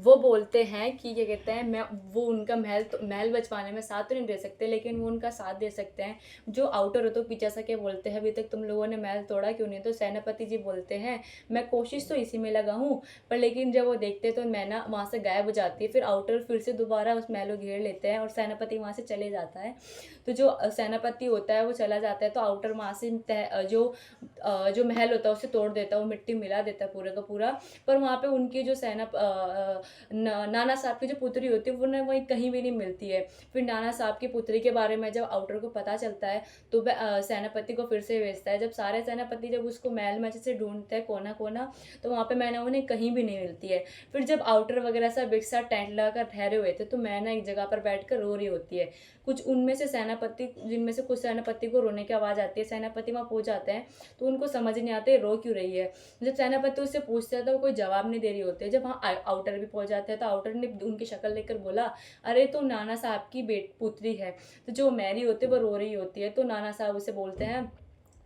वो बोलते हैं कि क्या कहते हैं, मैं वो उनका महल बचवाने में साथ तो नहीं दे सकते, लेकिन वो उनका साथ दे सकते हैं। जो आउटर हो तो पीछे से क्या बोलते हैं, अभी तक तुम लोगों ने महल तोड़ा क्यों नहीं? तो सेनापति जी बोलते हैं, मैं कोशिश तो इसी में लगा हूँ, पर लेकिन जब वो देखते हैं तो मैना वहाँ से गायब हो जाती है। फिर आउटर फिर से दोबारा उस महल को घेर लेते हैं और सेनापति वहाँ से चले जाता है। तो जो सेनापति होता है वो चला जाता है, तो आउटर वहाँ से जो महल होता है उसे तोड़ देता है, वो मिट्टी मिला देता है पूरा का पूरा। पर वहाँ पे उनकी जो नाना साहब की जो पुत्री होती है वो ना वहीं कहीं भी नहीं मिलती है। फिर नाना साहब की पुत्री के बारे में जब आउटर को पता चलता है तो वह सेनापति को फिर से भेजता है। जब सारे सेनापति जब उसको महल में अच्छे से ढूंढते हैं कोना कोना, तो वहाँ पे मैना उन्हें कहीं भी नहीं मिलती है। फिर जब आउटर वगैरह सब एक साथ टेंट लगाकर ठहरे हुए थे तो मैना एक जगह पर बैठकर रो रही होती है। कुछ उनमें से सेनापति जिनमें से कुछ सेनापति को रोने की आवाज़ आती है, सेनापति वहाँ पहुँच जाते हैं तो उनको समझ नहीं आता रो क्यों रही है। जब सेनापति उससे पूछता है तो वो कोई जवाब नहीं दे रही होती है। जब वहाँ आउटर भी पहुँच जाते हैं तो आउटर ने उनकी शक्ल देखकर बोला, अरे तो नाना साहब की बेट पुत्री है। तो जो मैरी होती है वो रो रही होती है, तो नाना साहब उसे बोलते हैं,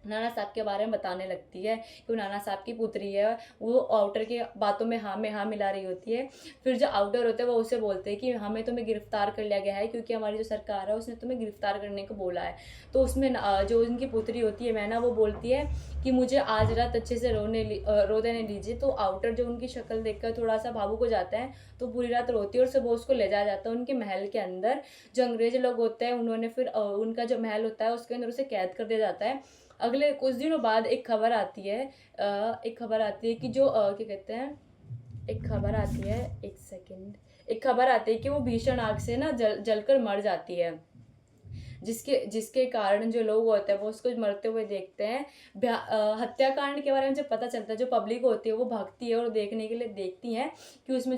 नाना साहब के बारे में बताने लगती है कि वो नाना साहब की पुत्री है। वो आउटर की बातों में हाँ मिला रही होती है। फिर जो आउटर होता है वो उसे बोलते हैं कि हमें तुम्हें गिरफ्तार कर लिया गया है क्योंकि हमारी जो सरकार है उसने तुम्हें गिरफ्तार करने को बोला है। तो उसमें जो उनकी पुत्री होती है मैना, वो बोलती है कि मुझे आज रात अच्छे से रो देने दीजिए। तो आउटर जो उनकी शक्ल देखकर थोड़ा सा भावुक हो जाता है, तो पूरी रात रोती है और सुबह उसको ले जाया जाता है उनके महल के अंदर। जो अंग्रेज लोग होते हैं उन्होंने फिर उनका जो महल होता है उसके अंदर उसे कैद कर दिया जाता है। अगले कुछ दिनों बाद एक खबर आती है कि जो क्या कहते हैं, एक खबर आती है, एक सेकंड, एक खबर आती है कि वो भीषण आग से ना जलकर मर जाती है। जिसके जिसके कारण जो लोग होते हैं वो उसको मरते हुए देखते हैं। हत्याकांड के बारे में जब पता चलता है, जो पब्लिक होती है वो भागती है और देखने के लिए देखती है कि उसमें